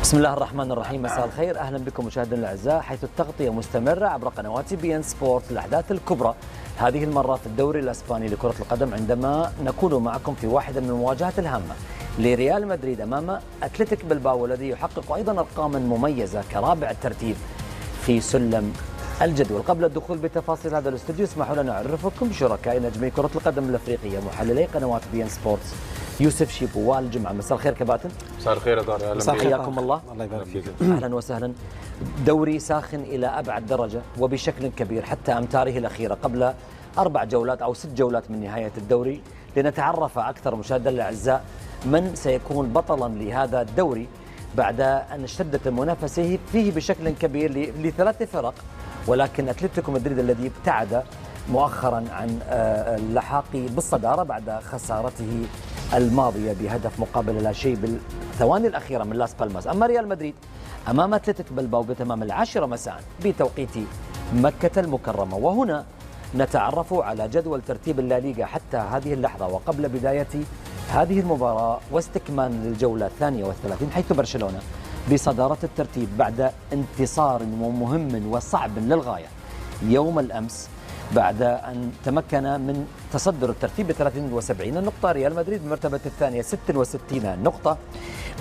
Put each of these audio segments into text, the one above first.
بسم الله الرحمن الرحيم. مساء الخير، اهلا بكم مشاهدينا الاعزاء، حيث التغطيه مستمره عبر قنوات بي ان سبورت للاحداث الكبرى. هذه المره في الدوري الاسباني لكره القدم، عندما نكون معكم في واحده من المواجهات الهامه لريال مدريد امام اتلتيك بلباو، والذي يحقق ايضا ارقاما مميزه كرابع الترتيب في سلم الجدول. قبل الدخول بتفاصيل هذا الاستوديو، اسمحوا لنا نعرفكم شركاء نجمي كره القدم الافريقيه محللي قنوات بي ان سبورت يوسف شيبو ووائل جمعه. مساء الخير كباتن. مساء الخير يا طارق، اهلا بك. حياكم الله. الله يبارك فيك. اهلا وسهلا. دوري ساخن الى ابعد درجه وبشكل كبير حتى امتاره الاخيره قبل 4 جولات او 6 جولات من نهايه الدوري، لنتعرف اكثر مشاهدينا الاعزاء من سيكون بطلا لهذا الدوري بعد ان اشتدت المنافسه فيه بشكل كبير ل3 فرق، ولكن اتلتيكو مدريد الذي ابتعد مؤخرا عن اللحاق بالصداره بعد خسارته الماضيه بهدف مقابل لا شيء بالثواني الاخيره من لاس بالماس. اما ريال مدريد امام اتلتيك بلباو بتمام 10 مساء بتوقيت مكه المكرمه. وهنا نتعرف على جدول ترتيب الليغا حتى هذه اللحظه وقبل بدايه هذه المباراه واستكمال للجوله 32، حيث برشلونه بصداره الترتيب بعد انتصار مهم وصعب للغايه يوم الامس، بعد أن تمكن من تصدر الترتيب ب 73 نقطة. ريال مدريد بالمرتبة الثانية 66 نقطة.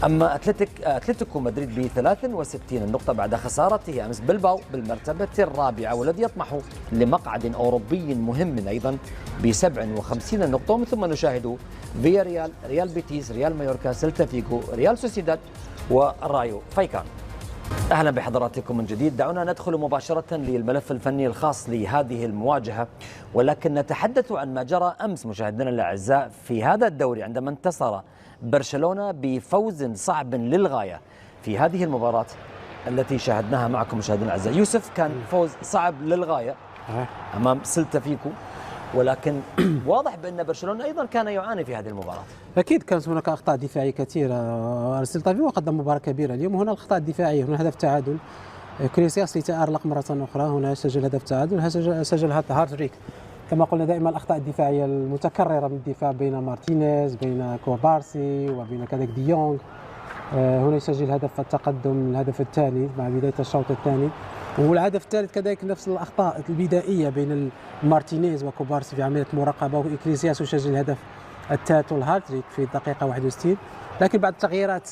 أما أتلتيكو مدريد ب 63 نقطة بعد خسارته أمس بلباو بالمرتبة الرابعة، والذي يطمح لمقعد أوروبي مهم أيضا ب 57 نقطة. ومن ثم نشاهد فيا ريال، ريال بيتيس، ريال مايوركا، سيلتا فيغو، ريال سوسيداد ورايو فايكان. أهلا بحضراتكم من جديد. دعونا ندخل مباشرة للملف الفني الخاص لهذه المواجهة، ولكن نتحدث عن ما جرى أمس مشاهدينا الأعزاء في هذا الدوري، عندما انتصر برشلونة بفوز صعب للغاية في هذه المباراة التي شاهدناها معكم مشاهدينا الأعزاء. يوسف، كان فوز صعب للغاية أمام سيلتا فيغو، ولكن واضح بأن برشلونة أيضا كان يعاني في هذه المباراة. أكيد كانت هناك أخطاء دفاعية كثيرة. سيلتا فيغو قدم مباراة كبيرة اليوم. هنا الأخطاء الدفاعية، هنا هدف تعادل، كريسياس لتألق مرة أخرى، هنا سجل هدف تعادل، هنا سجل هاتريك. كما قلنا دائما الأخطاء الدفاعية المتكررة من الدفاع بين مارتينيز، بين كوبارسي، وبين كذلك ديونغ. هنا يسجل هدف التقدم، الهدف الثاني مع بداية الشوط الثاني، والهدف الثالث كذلك نفس الأخطاء البدائية بين مارتينيز وكوبارسي في عملية مراقبة، وإكليسياس يسجل الهدف الثالث والهاتريك في الدقيقة 61. لكن بعد تغييرات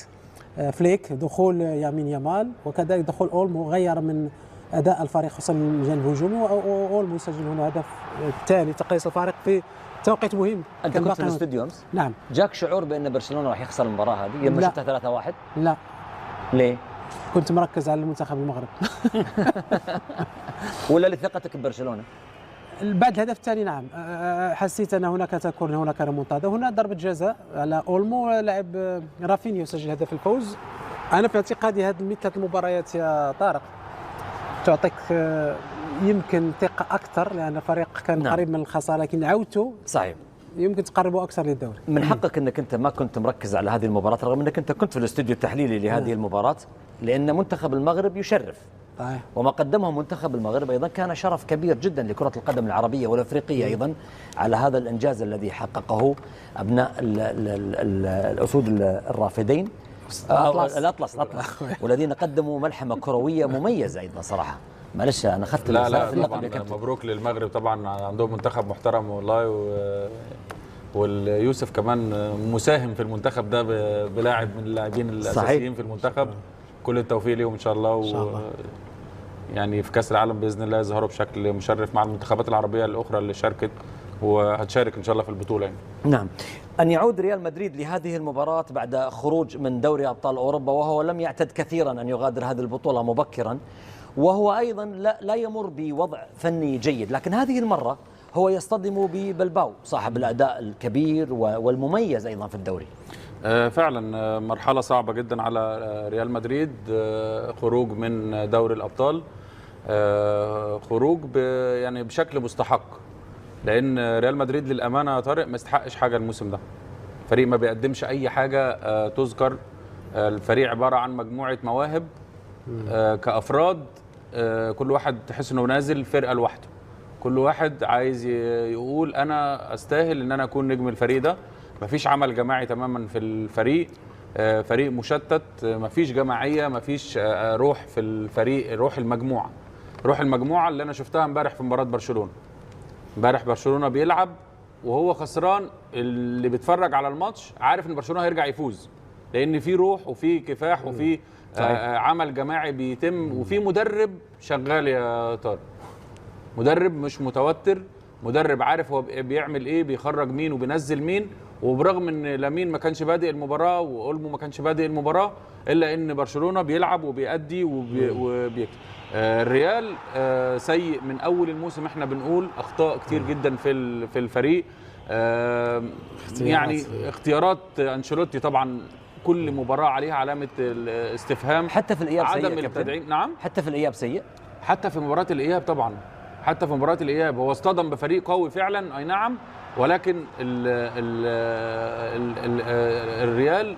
فليك، دخول يامين يامال وكذلك دخول أولمو، غير من أداء الفريق خصوصا من الجانب الهجومي، وأولمو يسجل هنا هدف الثاني تقيس الفريق في توقيت مهم. أنت كنت في الاستوديو أمس؟ نعم. جاك شعور بأن برشلونة راح يخسر المباراة هذه لما شفتها 3-1؟ لا. ليه؟ كنت مركز على المنتخب المغرب. ولا لثقتك ببرشلونة؟ بعد الهدف الثاني نعم، حسيت ان هناك تكون هناك ريمونتادا. هنا ضربه جزاء على اولمو، لاعب رافينيا يسجل هدف الفوز. انا في اعتقادي هذه مثل المباريات يا طارق تعطيك يمكن ثقه اكثر، لان الفريق كان قريب من الخساره، لكن عودته صحيح يمكن تقربه اكثر للدوري. من حقك انك انت ما كنت مركز على هذه المباراه، رغم انك انت كنت في الاستوديو التحليلي لهذه المباراه، لان منتخب المغرب يشرف. صحيح. وما قدمه منتخب المغرب ايضا كان شرف كبير جدا لكره القدم العربيه والافريقيه ايضا على هذا الانجاز الذي حققه ابناء الاسود الرافدين الاطلس والذين قدموا ملحمه كرويه مميزه ايضا صراحه. معلش انا اخذت لا طبعا مبروك للمغرب، طبعا عندهم منتخب محترم والله، واليوسف كمان مساهم في المنتخب ده بلاعب من اللاعبين الاساسيين في المنتخب. كل التوفيق ليهم ان شاء الله، يعني في كاس العالم باذن الله يظهروا بشكل مشرف مع المنتخبات العربيه الاخرى اللي شاركت وهتشارك ان شاء الله في البطوله يعني. نعم. ان يعود ريال مدريد لهذه المباراه بعد خروج من دوري ابطال اوروبا، وهو لم يعتد كثيرا ان يغادر هذه البطوله مبكرا، وهو ايضا لا يمر بوضع فني جيد، لكن هذه المره هو يصطدم ببلباو صاحب الاداء الكبير والمميز ايضا في الدوري. فعلا مرحله صعبه جدا على ريال مدريد، خروج من دوري الابطال، خروج يعني بشكل مستحق، لان ريال مدريد للامانه يا طارق ما يستحقش حاجه الموسم ده. فريق ما بيقدمش اي حاجه تذكر. الفريق عباره عن مجموعه مواهب كافراد، كل واحد تحس انه نازل فرقه لوحده، كل واحد عايز يقول انا استاهل ان انا اكون نجم الفريق ده. مفيش عمل جماعي تماما في الفريق، فريق مشتت، مفيش جماعيه، مفيش روح في الفريق، روح المجموعه. روح المجموعه اللي انا شفتها امبارح في مباراه برشلونه. امبارح برشلونه بيلعب وهو خسران، اللي بيتفرج على الماتش عارف ان برشلونه هيرجع يفوز، لان في روح وفي كفاح وفي عمل جماعي بيتم، وفي مدرب شغال يا طارق. مدرب مش متوتر، مدرب عارف هو بيعمل ايه، بيخرج مين وبينزل مين. وبرغم ان لامين ما كانش بادئ المباراه واولمو ما كانش بادئ المباراه، الا ان برشلونه بيلعب وبيأدي وبيكسب. الريال سيء من اول الموسم، احنا بنقول اخطاء كتير جدا في الفريق. يعني اختيارات انشيلوتي طبعا كل مباراه عليها علامه الاستفهام. حتى في الاياب سيء عدم التدعيم. نعم، حتى في الاياب سيء، حتى في مباراه الاياب طبعا، حتى في مباراه الاياب هو اصطدم بفريق قوي فعلا، اي نعم، ولكن الريال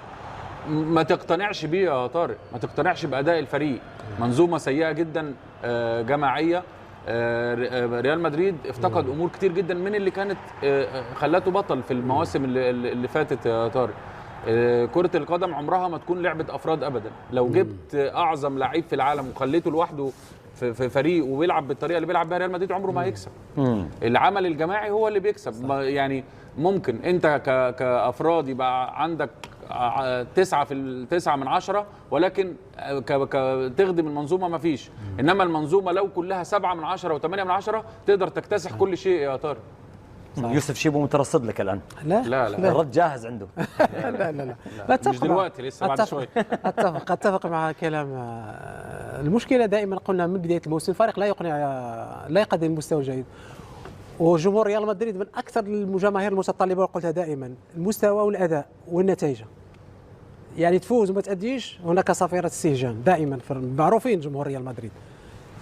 ما تقتنعش بيه يا طارق، ما تقتنعش باداء الفريق. منظومه سيئه جدا جماعيه. ريال مدريد افتقد امور كتير جدا من اللي كانت خلاته بطل في المواسم اللي فاتت يا طارق. كرة القدم عمرها ما تكون لعبة أفراد أبدا. لو جبت أعظم لعيب في العالم وخليته لوحده في فريق وبيلعب بالطريقة اللي بيلعب بها ريال مدريد، عمره ما هيكسب. العمل الجماعي هو اللي بيكسب. يعني ممكن أنت كأفراد يبقى عندك 9 من 10، ولكن تخدم المنظومة ما فيش. إنما المنظومة لو كلها 7 من 10 و8 من 10 تقدر تكتسح كل شيء يا طارق. يوسف شيبو مترصد لك الان. لا لا لا، الرد جاهز عنده. لا لا مش دلوقتي، لسه بعد شوي. اتفق مع كلام. المشكله دائما قلنا من بدايه الموسم الفريق لا يقنع، لا يقدم مستوى جيد. وجمهور ريال مدريد من اكثر الجماهير المتطلبه، وقلتها دائما، المستوى والاداء والنتائج. يعني تفوز وما تأديش هناك صفيره استهجان دائما، معروفين جمهور ريال مدريد.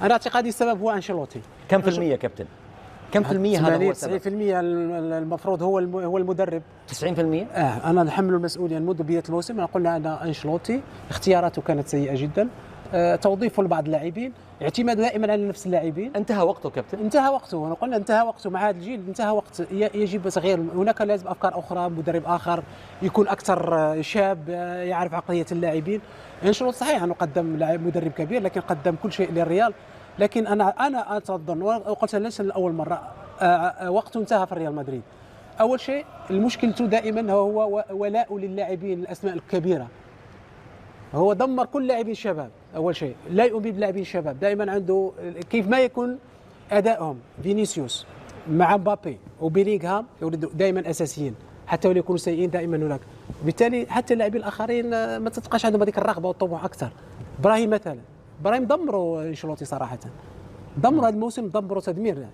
انا اعتقادي السبب هو انشيلوتي. كم في المية كابتن؟ كم في المية هذا هو السبب؟ 90% المفروض هو المدرب. 90%؟ انا نحمل المسؤوليه منذ بدايه الموسم. قلنا ان انشيلوتي اختياراته كانت سيئه جدا، توظيفه لبعض اللاعبين، اعتماد دائما على نفس اللاعبين. انتهى وقته كابتن، انتهى وقته. انا قلنا انتهى وقته مع هذا الجيل، انتهى وقت يجب تغيير. هناك لازم افكار اخرى، مدرب اخر يكون اكثر شاب، يعرف عقليه اللاعبين. انشيلوتي صحيح انه قدم مدرب كبير، لكن قدم كل شيء للريال. لكن انا اظن، وقلت ليس لاول مره، وقته انتهى في ريال مدريد. اول شيء المشكلته دائما هو ولاء للاعبين الاسماء الكبيره. هو دمر كل لاعبين الشباب. اول شيء لا يؤمن باللاعبين الشباب، دائما عنده كيف ما يكون ادائهم. فينيسيوس مع مبابي وبيلينغهام يريدوا دائما اساسيين، حتى ولو يكونوا سيئين دائما هناك. بالتالي حتى اللاعبين الاخرين ما تبقاش عندهم هذيك الرغبه والطموح اكثر. ابراهيم مثلا، ابراهيم دمروا انشيلوتي صراحه، دمروا هذا الموسم، دمروا تدمير.